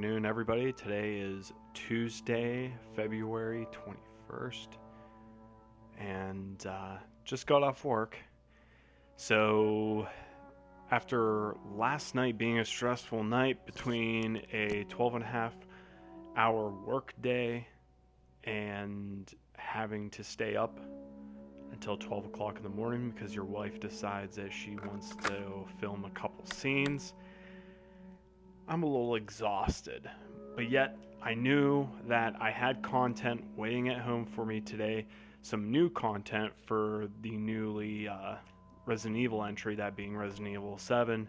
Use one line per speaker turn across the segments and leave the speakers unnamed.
afternoon, everybody. Today is Tuesday, February 21st, and just got off work. So, after last night being a stressful night between a 12.5 hour work day and having to stay up until 12 o'clock in the morning because your wife decides that she wants to film a couple scenes, I'm a little exhausted, but yet I knew that I had content waiting at home for me today, some new content for the newly Resident Evil entry, that being Resident Evil 7.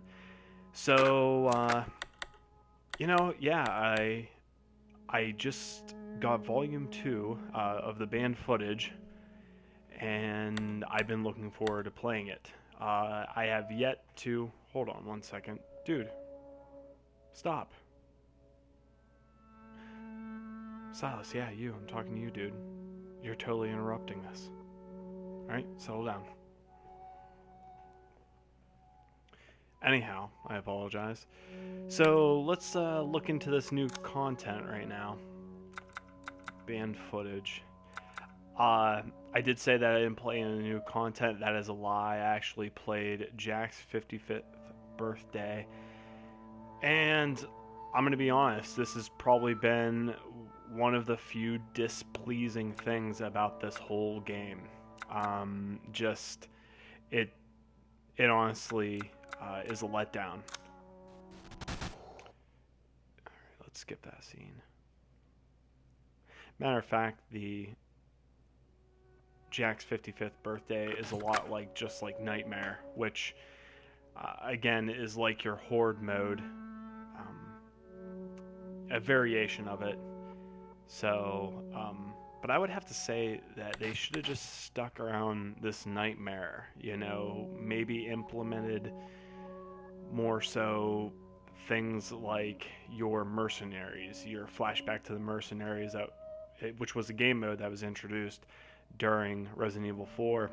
So, I just got Volume 2 of the banned footage, and I've been looking forward to playing it. I have yet to... Hold on one second. Dude. Stop. Silas, yeah, you. I'm talking to you, dude. You're totally interrupting this. Alright, settle down. Anyhow, I apologize. So, let's look into this new content right now. Banned footage. I did say that I didn't play any new content. That is a lie. I actually played Jack's 55th birthday. And I'm going to be honest, this has probably been one of the few displeasing things about this whole game. It honestly is a letdown. Alright, let's skip that scene. Matter of fact, the Jack's 55th birthday is a lot like just like Nightmare, which again is like your horde mode, a variation of it. So, but I would have to say that they should have just stuck around this Nightmare, maybe implemented more so things like your mercenaries, your flashback to the mercenaries, which was a game mode that was introduced during Resident Evil 4.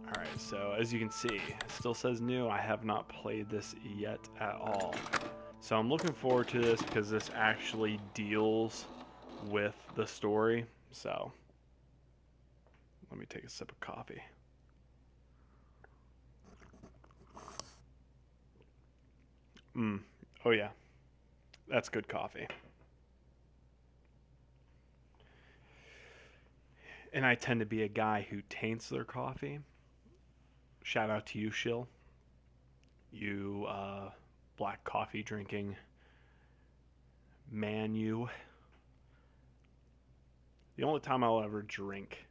Alright, so as you can see, it still says new. I have not played this yet at all. So I'm looking forward to this because this actually deals with the story. So, let me take a sip of coffee. Oh yeah, that's good coffee. And I tend to be a guy who taints their coffee. Shout out to you, Shill. You, black coffee drinking man, you. The only time I'll ever drink,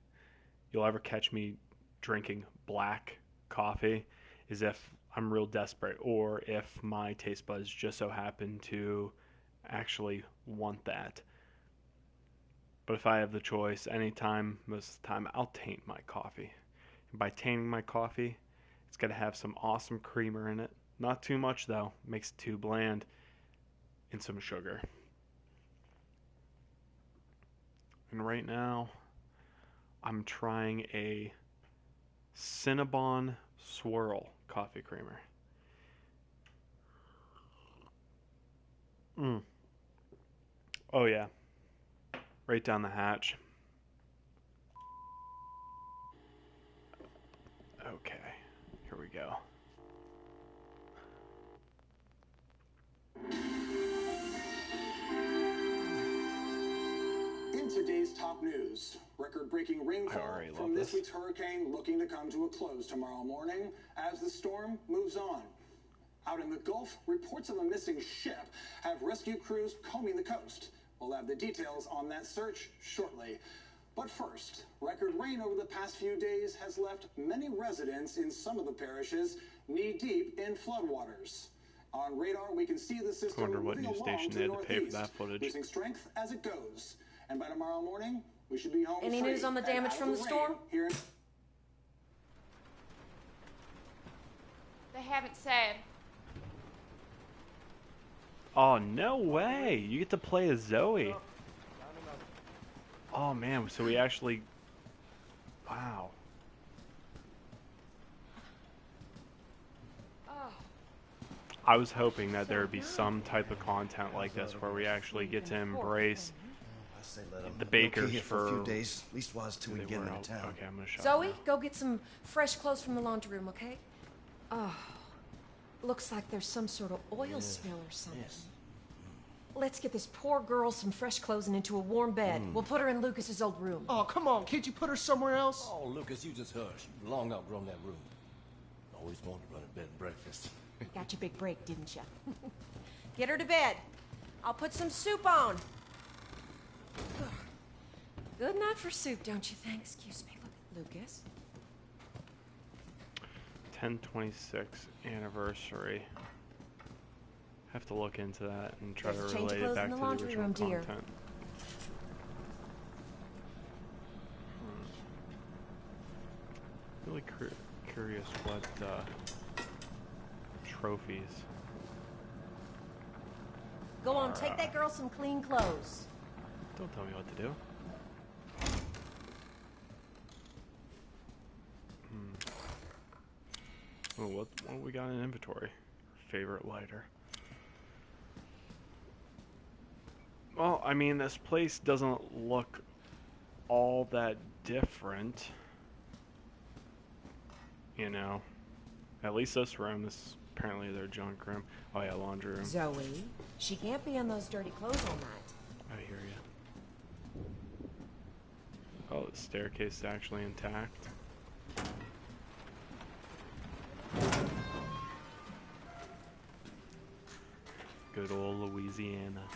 you'll ever catch me drinking black coffee, is if I'm real desperate, or if my taste buds just so happen to actually want that. But if I have the choice, anytime, most of the time, I'll taint my coffee. And by tainting my coffee, it's got to have some awesome creamer in it. Not too much, though. Makes it too bland. And some sugar. And right now, I'm trying a Cinnabon Swirl coffee creamer. Oh, yeah. Right down the hatch. Okay, here we go.
In today's top news, record-breaking rainfall from this week's hurricane looking to come to a close tomorrow morning as the storm moves on. Out in the Gulf, reports of a missing ship have rescue crews combing the coast. We'll have the details on that search shortly. But first, record rain over the past few days has left many residents in some of the parishes knee-deep in floodwaters. On radar, we can see the system moving along to the northeast, losing strength as it goes. And by tomorrow morning, we should be home free.
Any news on the damage from the storm?
They haven't said.
Oh, no way! You get to play as Zoe. Oh, man, so we actually... Wow. I was hoping that there would be some type of content like this where we actually get to embrace the bakers
for a few days, leastwise till we get them into town.
Okay, I'm gonna shut
Zoe,
now.
go get some fresh clothes from the laundry room, okay? Oh, looks like there's some sort of oil spill or something. Yes. Let's get this poor girl some fresh clothes and into a warm bed. We'll put her in Lucas's old room.
Oh, come on. Can't you put her somewhere else?
Oh, Lucas, you just hush. You long outgrown that room. Always wanted to run a bed and breakfast.
Got your big break, didn't you? Get her to bed. I'll put some soup on. Good night for soup, don't you think? Excuse me, Lucas.
10/26 anniversary. Have to look into that and try to relate it back to the original content. Really curious what trophies.
Go on, take that girl some clean clothes.
Don't tell me what to do. Well, what we got in inventory? Favorite lighter. Well, I mean, this place doesn't look all that different. You know, at least this room. This is apparently their junk room. Oh yeah, laundry room.
Zoe, she can't be in those dirty clothes all night.
I hear you. Oh, the staircase is actually intact. Good old Louisiana.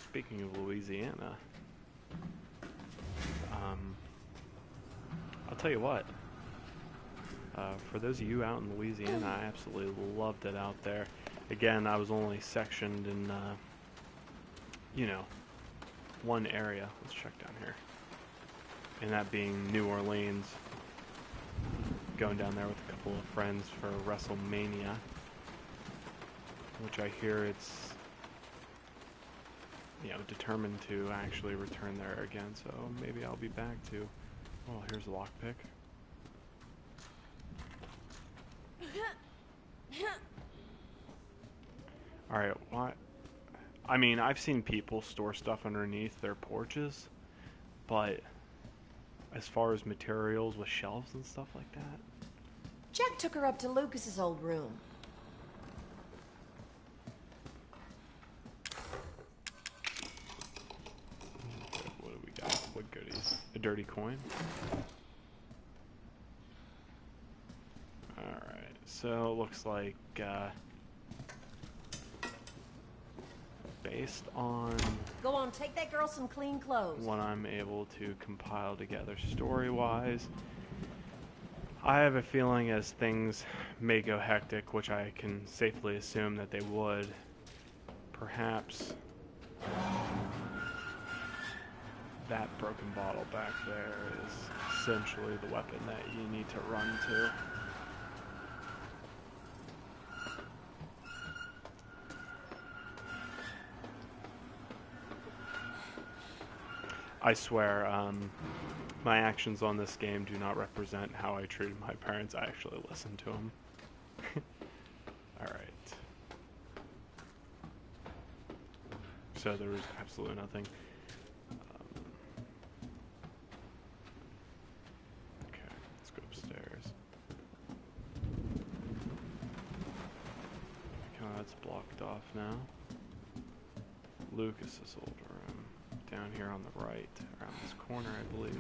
Speaking of Louisiana, I'll tell you what. For those of you out in Louisiana, I absolutely loved it out there. Again, I was only sectioned in, you know, one area. Let's check down here. And that being New Orleans. Going down there with a couple of friends for WrestleMania, which I hear it's, you know, determined to actually return there again, so maybe I'll be back to. Oh, here's a lockpick. Alright, what? I mean, I've seen people store stuff underneath their porches, but as far as materials with shelves and stuff like that.
Jack took her up to Lucas's old room.
What do we got? What goodies? A dirty coin? Alright, so it looks like, based on...
Go on, take that girl some clean clothes.
What I'm able to compile together story-wise, I have a feeling as things may go hectic, which I can safely assume that they would, perhaps that broken bottle back there is essentially the weapon that you need to run to. I swear, my actions on this game do not represent how I treated my parents. I actually listened to them. Alright. So there was absolutely nothing. Okay, let's go upstairs. Okay, that's blocked off now. Lucas's old room. Down here on the right, around this corner, I believe.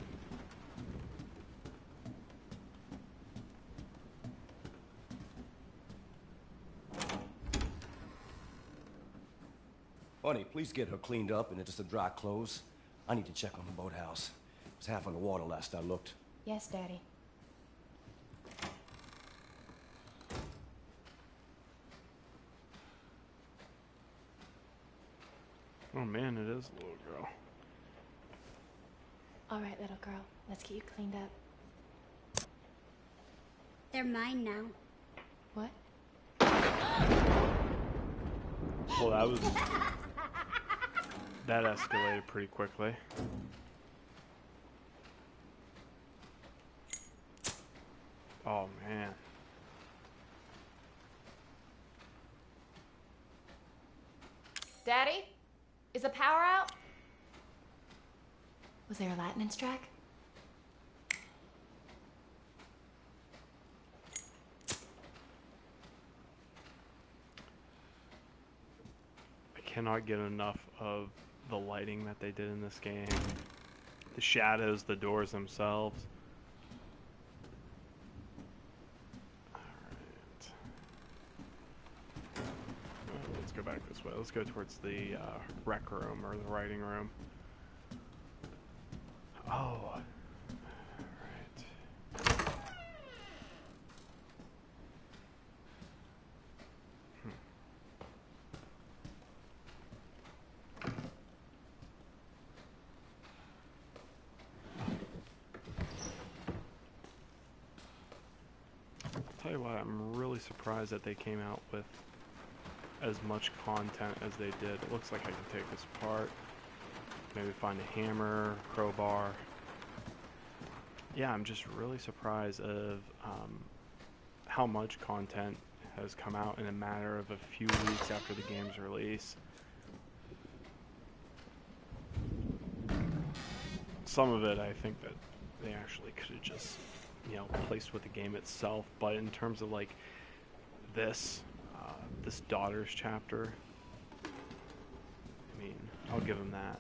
Honey, please get her cleaned up and into some dry clothes. I need to check on the boathouse. It was half on the water last I looked.
Yes, Daddy.
Oh man, it is a little girl.
All right, little girl. Let's get you cleaned up.
They're mine now.
What?
Well, that was... that escalated pretty quickly. Oh, man.
Daddy? Is the power out? Was there a lightning strike?
I cannot get enough of the lighting that they did in this game. The shadows, the doors themselves. Alright. Let's go back this way. Let's go towards the rec room or the writing room. Oh. Alright. Tell you what, I'm really surprised that they came out with as much content as they did. It looks like I can take this apart. Maybe find a hammer, crowbar. Yeah, I'm just really surprised of how much content has come out in a matter of a few weeks after the game's release. Some of it I think that they actually could have just, you know, placed with the game itself, but in terms of like this daughter's chapter, I mean, I'll give them that.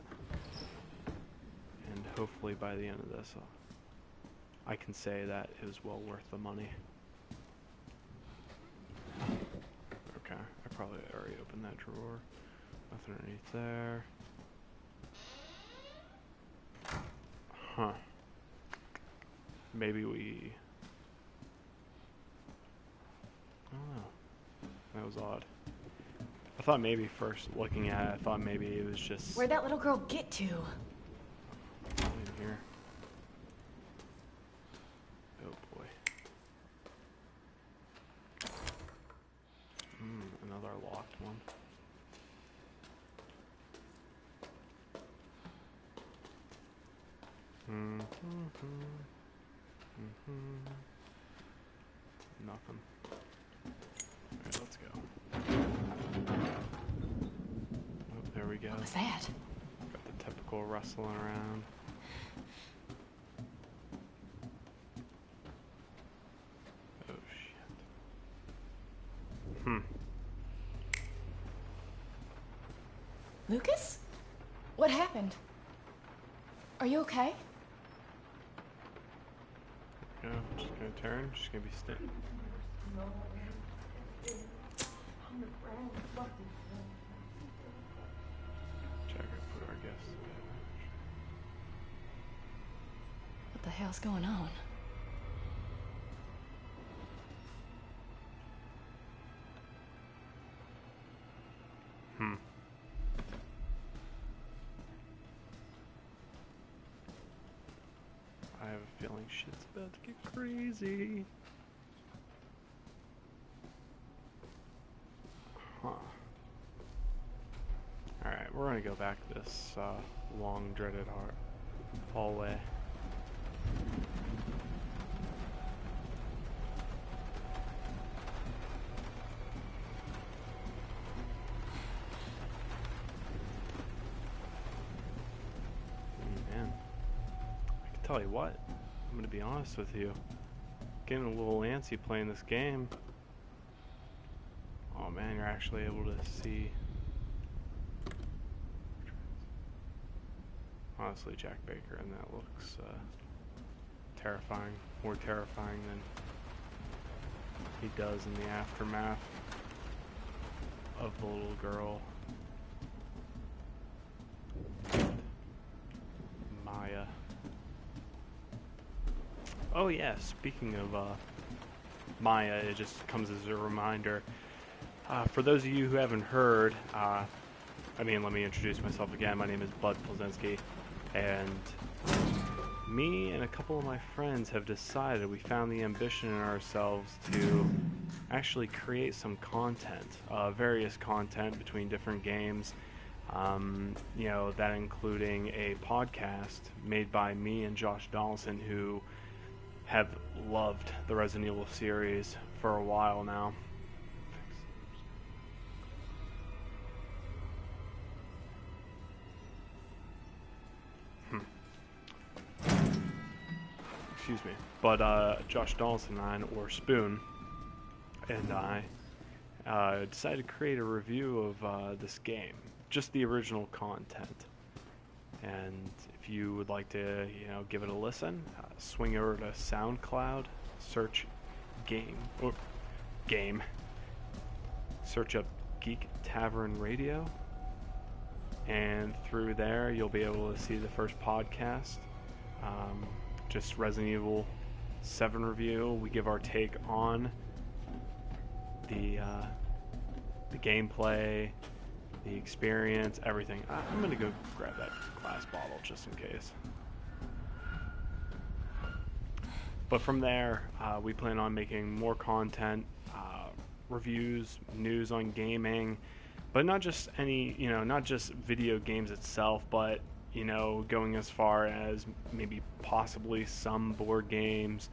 And hopefully by the end of this, I can say that it was well worth the money. Okay, I probably already opened that drawer. Nothing underneath there. Huh. Maybe we... I don't know. That was odd. I thought maybe first looking at it, I thought maybe it was just...
Where'd that little girl get to?
in here. Oh boy. Another locked one. Nothing. Alright, let's go. Oh, there we go.
What was that?
Got the typical rustling around. Oh shit.
Lucas? What happened? Are you okay?
Yeah, I'm just gonna turn, just gonna be staying. Check it, put our guests away.
What the hell's going on?
I have a feeling shit's about to get crazy. Huh. Alright, we're gonna go back this long dreaded hallway. Man, I can tell you what, I'm gonna be honest with you. Getting a little antsy playing this game. Oh man, you're actually able to see. Honestly, Jack Baker, and that looks terrifying. More terrifying than he does in the aftermath of the little girl. Maya. Oh yeah, speaking of Maya, it just comes as a reminder. For those of you who haven't heard, let me introduce myself again. My name is Bud Plzezinski, and me and a couple of my friends have decided, we found the ambition in ourselves to actually create some content, various content between different games, that including a podcast made by me and Josh Donaldson, who have loved the Resident Evil series for a while now. Excuse me. But Josh Donaldson and I, or Spoon, and I decided to create a review of this game, just the original content. And if you would like to, give it a listen, swing over to SoundCloud, search game, search up Geek Tavern Radio, and through there you'll be able to see the first podcast. Just Resident Evil 7 review. We give our take on the gameplay, the experience, everything. I'm gonna go grab that glass bottle just in case. But from there, we plan on making more content, reviews, news on gaming, but not just not just video games itself, but going as far as maybe possibly some board games,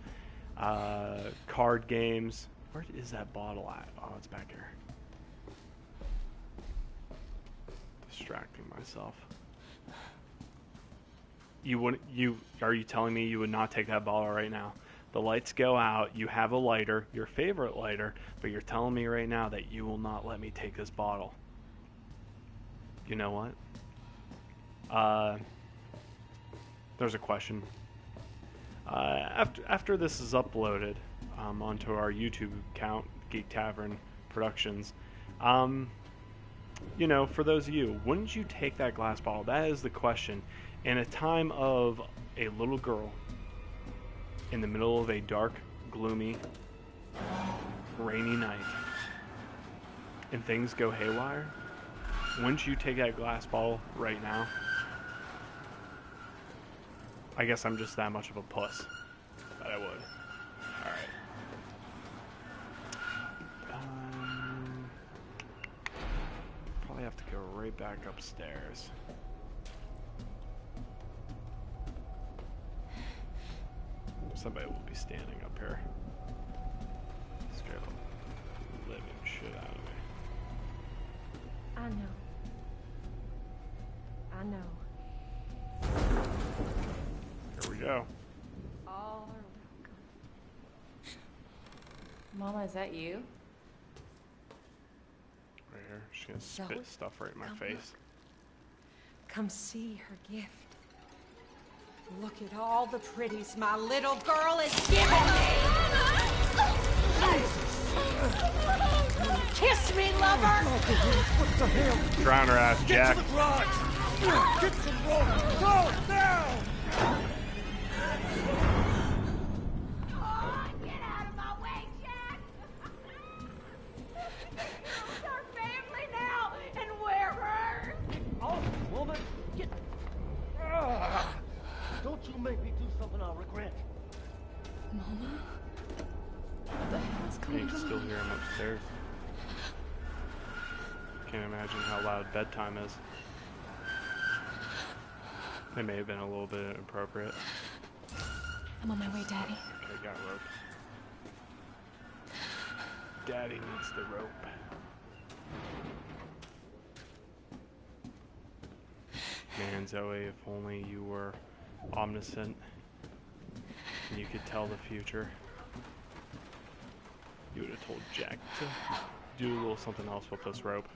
card games. Where is that bottle at? Oh, it's back here. Distracting myself. Are you telling me you would not take that bottle right now? The lights go out, you have a lighter, your favorite lighter, but you're telling me right now that you will not let me take this bottle. You know what? There's a question. After this is uploaded onto our YouTube account, Geek Tavern Productions, for those of you, wouldn't you take that glass bottle? That is the question. In a time of a little girl in the middle of a dark, gloomy, rainy night, and things go haywire, wouldn't you take that glass bottle right now? I guess I'm just that much of a puss that I would. Alright. Probably have to go right back upstairs. Somebody will be standing up here. Scare the living shit out of me.
I know.
Here we go.
All are welcome.
Mama, is that you?
Right here. She's gonna spit stuff right in my face.
Come see her gift. Look at all the pretties my little girl is giving me! Kiss me, lover!
What the hell?
Drown her ass, Jack.
Get to the garage! Get some rope! Go, now!
Oh, get out of my way, Jack! It's our family now, and we're hers!
Oh, woman! Get... Don't you make me do something I'll regret.
Mama? What the hell's going on?
You can still hear him upstairs. Can't imagine how loud bedtime is. They may have been a little bit inappropriate.
I'm on my way, Daddy.
Okay, got rope. Daddy needs the rope. Man, Zoe, if only you were omniscient and you could tell the future, you would have told Jack to do a little something else with this rope.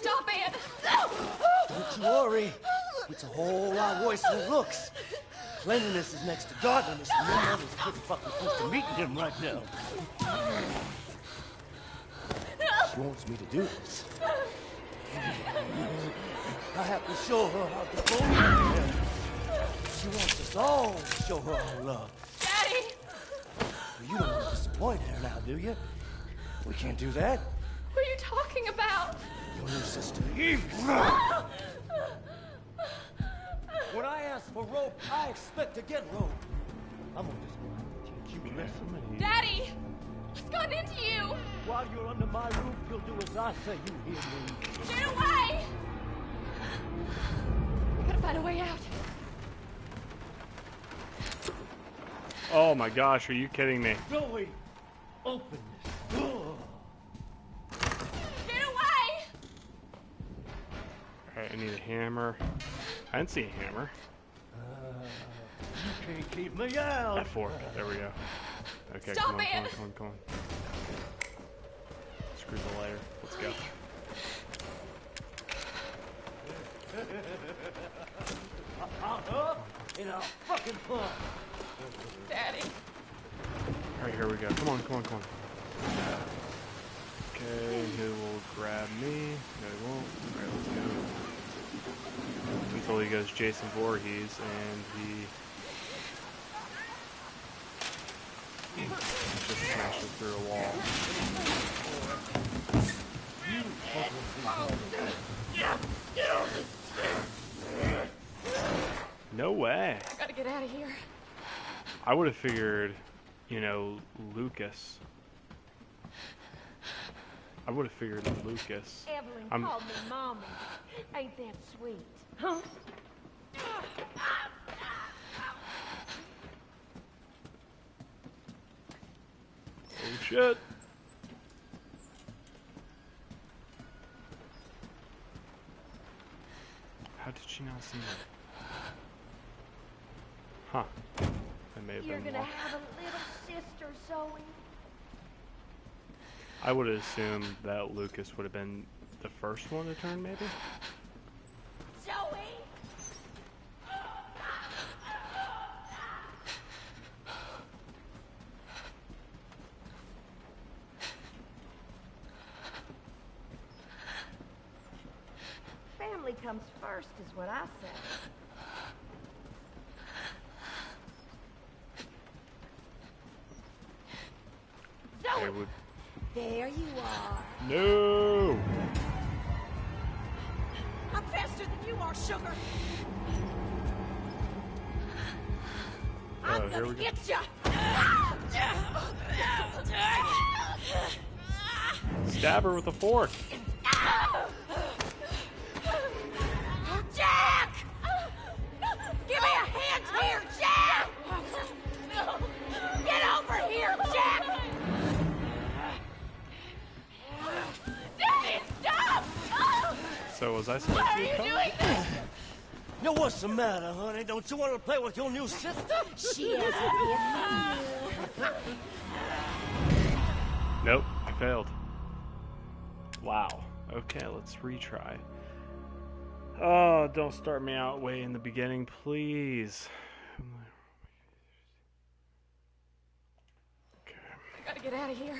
Stop it!
Don't you worry. It's a whole lot worse than it looks. Cleanliness is next to godliness, and your mother's pretty fucking close to meeting him right now. She wants me to do this. I have to show her how to go. She wants us all to show her our love.
Daddy!
You don't want to disappoint her now, do you? We can't do that.
What are you talking about?
Your new sister, Eve. When I ask for rope, I expect to get rope. I'm gonna just teach you a lesson.
Daddy! What's gotten into you?
While you're under my roof, you'll do as I say. You hear me?
Get away!
We gotta find a way out.
Oh my gosh, are you kidding me?
Joey, open this door.
Get away!
Alright, I need a hammer. I didn't see a hammer.
You can't keep me out.
A fork. There we go. Okay,
Stop
come on,
it!
come on, come on, come on. Screw the lighter. Let's go.
In a fucking pump.
Daddy.
Alright, here we go. Come on, come on, come on. Okay, who will grab me? No, he won't. Alright, let's go. Until he goes Jason Voorhees and he just smashes through a wall. No way.
I gotta get out of here.
I would have figured, you know, Lucas. I would have figured Lucas.
Evelyn called me Mommy. Ain't that sweet? Huh?
Oh shit. How did she not see that? Huh. That may have
You're
been
gonna
lost.
have a little sister, Zoe.
I would have assumed that Lucas would have been the first one to turn, maybe?
Zoe! Family comes first, is what I say.
They
Zoe!
would.
There you are.
No!
I'm faster than you are, sugar. I'm
here
gonna
we go.
get ya.
Stab her with a fork.
Jack! Give me a hand here, Jack! Get over here, Jack! Daddy, stop!
So was I supposed
Why
to
are
be
you
coming?
doing this?
Now what's the matter, honey? Don't you want to play with your new sister?
She has a gift.
Nope, I failed. Wow. Okay, let's retry. Oh, don't start me out way in the beginning, please. Okay.
I gotta get out of here.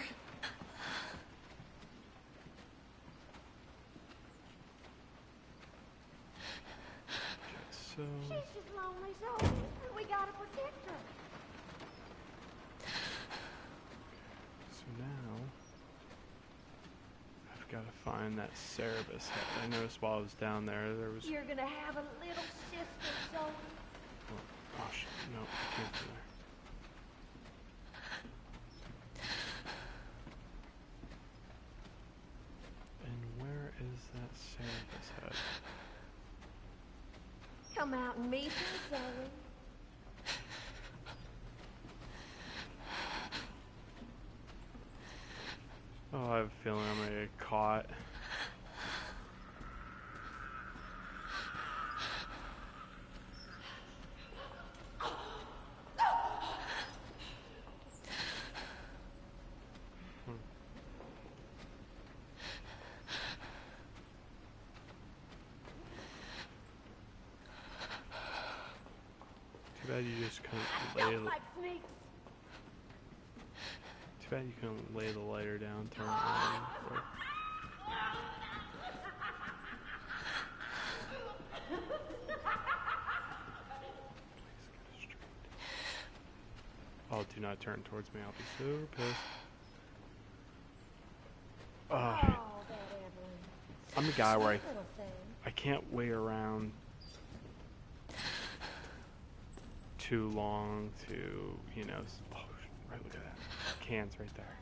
So,
She's just lonely, Zoe, and we gotta protect her.
so now I've got to find that Cerebus head. I noticed while I was down there, there was.
You're gonna have a little sister, Zoe.
Oh shit! No, I can't do there. And where is that Cerebus head?
Come out and meet her, Zoe.
Oh, I have a feeling I'm gonna get caught. Too bad you just couldn't lay
Don't like sneaks.
Too bad you couldn't lay the lighter down, turn it on. Or... Oh, do not turn towards me. I'll be so pissed.
Oh, that Evelyn.
I'm a guy where
Sweet little thing.
I can't wait around too long to, you know, oh, right, look at that. Cans right there.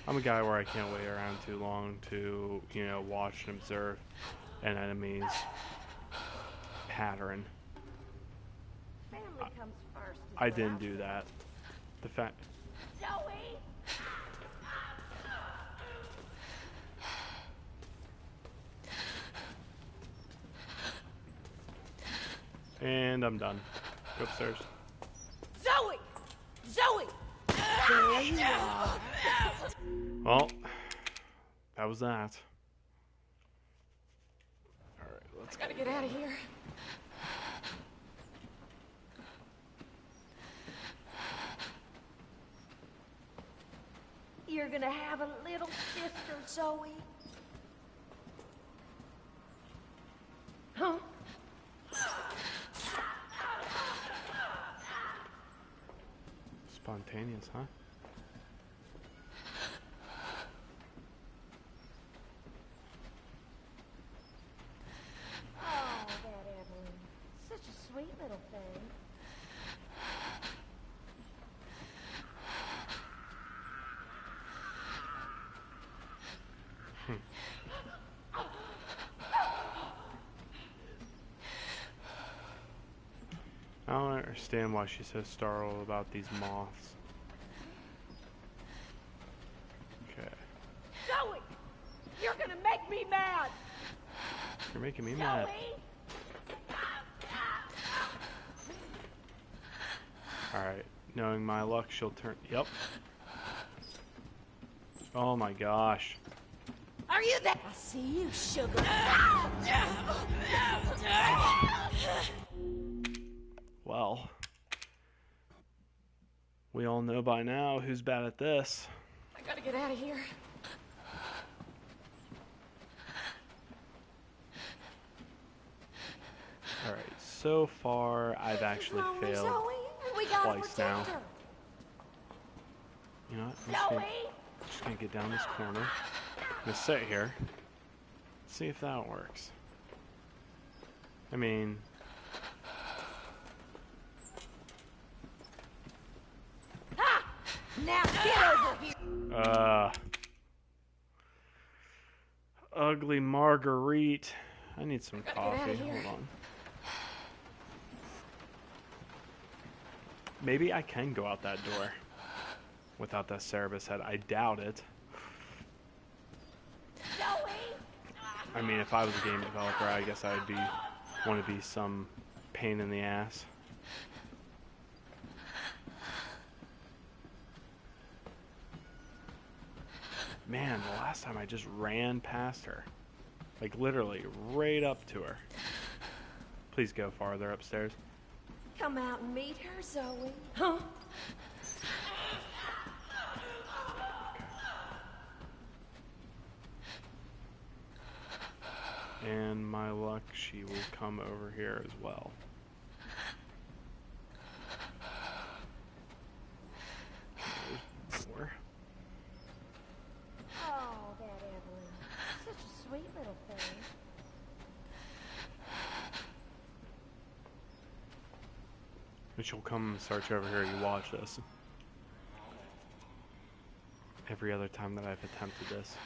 I'm a guy where I can't wait around too long to, you know, watch and observe. an enemy's pattern.
Family comes first.
I didn't do that. The fact.
Zoe!
And I'm done. Go upstairs.
Zoe! Zoe!
There you are.
Well, that was that. Alright, let's
Gotta get out of here.
You're gonna have a little sister, Zoe.
Huh?
Spontaneous, huh?
Oh, that Evelyn. Such a sweet little thing.
I don't understand why she's so startled about these moths. Okay.
Zoe! You're gonna make me mad!
You're making me mad.
Zoe!
Alright. Knowing my luck, she'll turn. Yep. Oh my gosh.
Are you there?
I see you, sugar.
Well. We all know by now who's bad at this.
I gotta get out of here.
Alright, so far I've actually failed
We gotta
twice
protect
now.
her.
You know what?
Zoe!
I'm just gonna get down this corner. I'm gonna sit here. See if that works. I mean,
Ha! Now get over here!
ugly Marguerite. I need some
Gotta get outta
coffee.
here.
Hold on. Maybe I can go out that door without that Cerebus head. I doubt it.
Zoe!
I mean, if I was a game developer, I guess I would want to be some pain in the ass. Man, the last time I just ran past her. Like, literally, right up to her. Please go farther upstairs.
Come out and meet her, Zoe. Huh?
And my luck, she will come over here as well. There's more.
Oh, that Evelyn. Such a sweet little thing.
And she'll come and search over here. You watch this. Every other time that I've attempted this,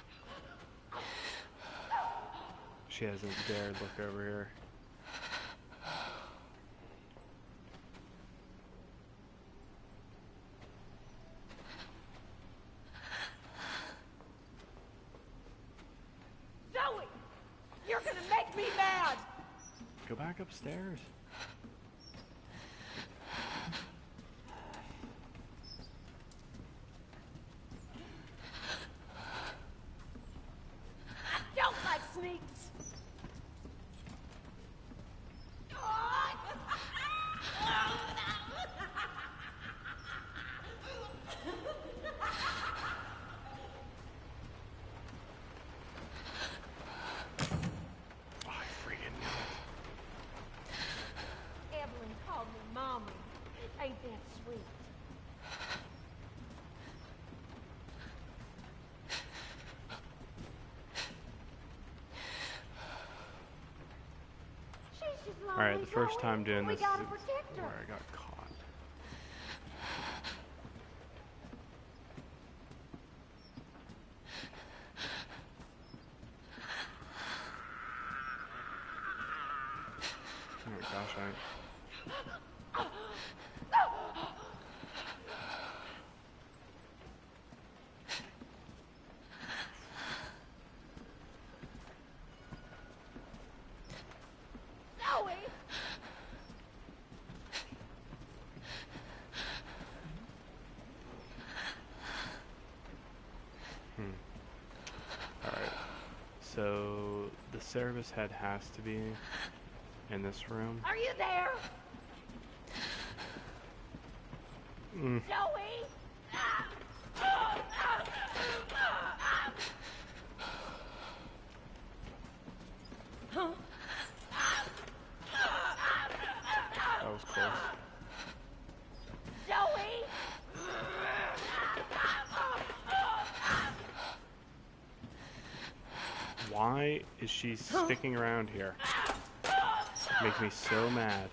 she hasn't dared look over here.
Zoe! You're gonna make me mad!
Go back upstairs.
I don't like sneaks!
Oh, I freaking knew it.
Evelyn called me Mommy. Ain't that sweet? She's just lonely,
Alright, the first
Zoe.
time doing
We
this
gotta
is
protect her.
where I got caught. So the service head has to be in this room.
Are you there? Joey!
That was close.
Joey!
Why is she sticking around here? Makes me so mad.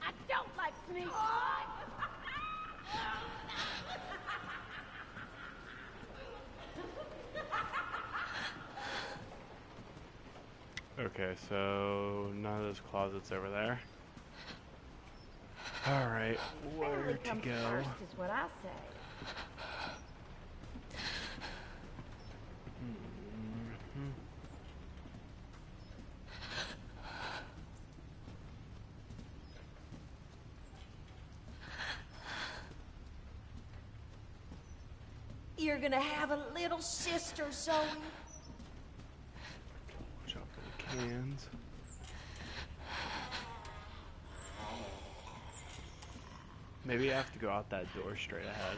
I don't like sneaks.
Okay, so none of those closets over there. Alright, where to go?
First is what I say.
You're gonna have a little sister, Zoe.
Watch out for the cans. Maybe I have to go out that door straight ahead.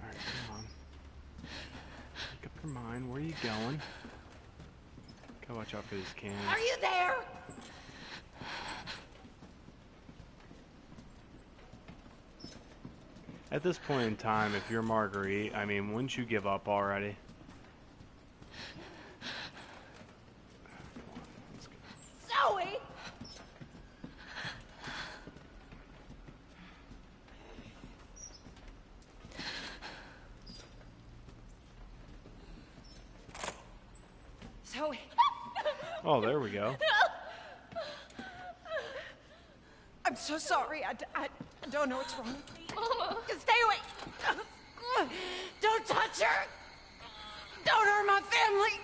Alright, come on. Make up your mind. Where are you going? Gotta watch out for these cans.
Are you there?
At this point in time, if you're Marguerite, I mean, wouldn't you give up already?
Zoe!
Zoe.
Oh, there we go.
I'm so sorry. I don't know what's wrong with me.
Mama! Stay away! Don't touch her! Don't hurt my family!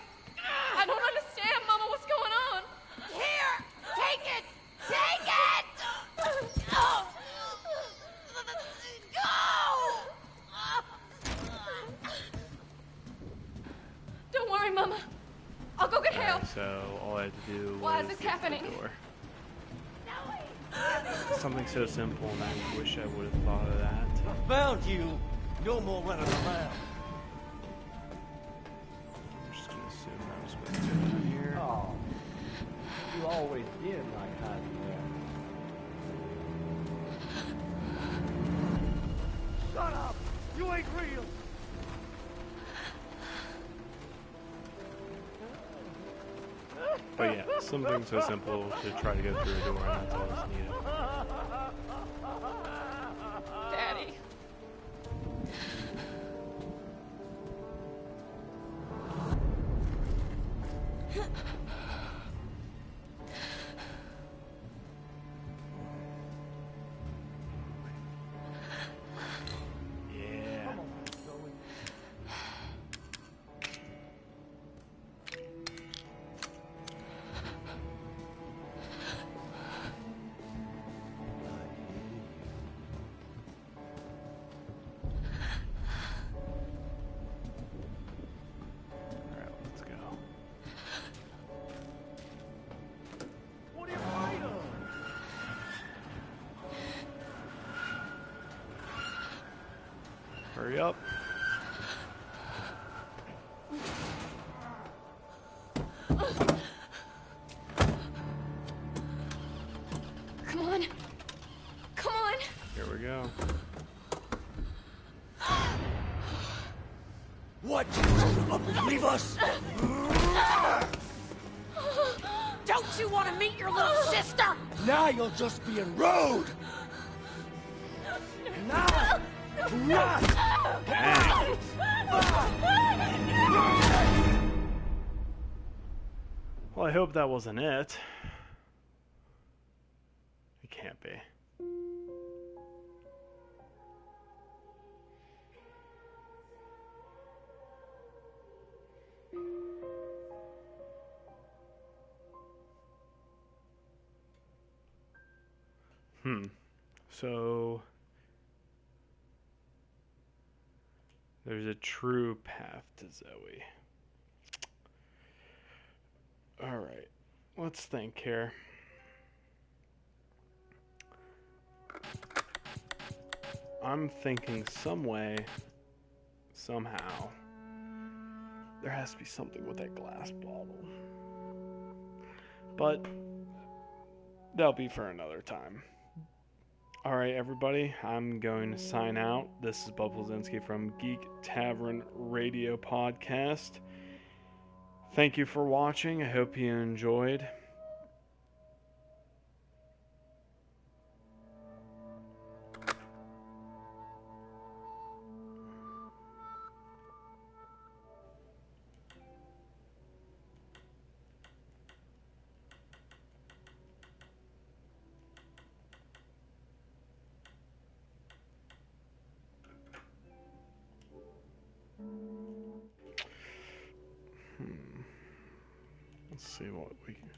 I don't understand, Mama. What's going on?
Here! Take it! Take it! Oh. Go!
Don't worry, Mama. I'll go get help.
So all I had to do
Why
was
is this
get to
happening?
the door. Something so simple, and I wish I would have thought of that.
I found you. No more running around.
I'm just gonna assume that was supposed to go down here.
Oh, you always did like hiding there. Shut up! You ain't real.
But yeah, something so simple to try to go through a door, and that's all that's needed.
Daddy.
Yeah. Alright, let's go.
What are you afraid of?
Hurry up.
Come on. Come on.
Here we go.
What? You rose up and leave us?
Don't you want to meet your little sister?
Now you'll just be rude! Now! Run!
Dang. Well, I hope that wasn't it. It can't be. So there's a true path to Zoe. Alright, let's think here. I'm thinking some way, somehow, there has to be something with that glass bottle. But that'll be for another time. Alright, everybody, I'm going to sign out. This is Bob Lazinski from Geek Tavern Radio Podcast. Thank you for watching. I hope you enjoyed. Let's see what we can...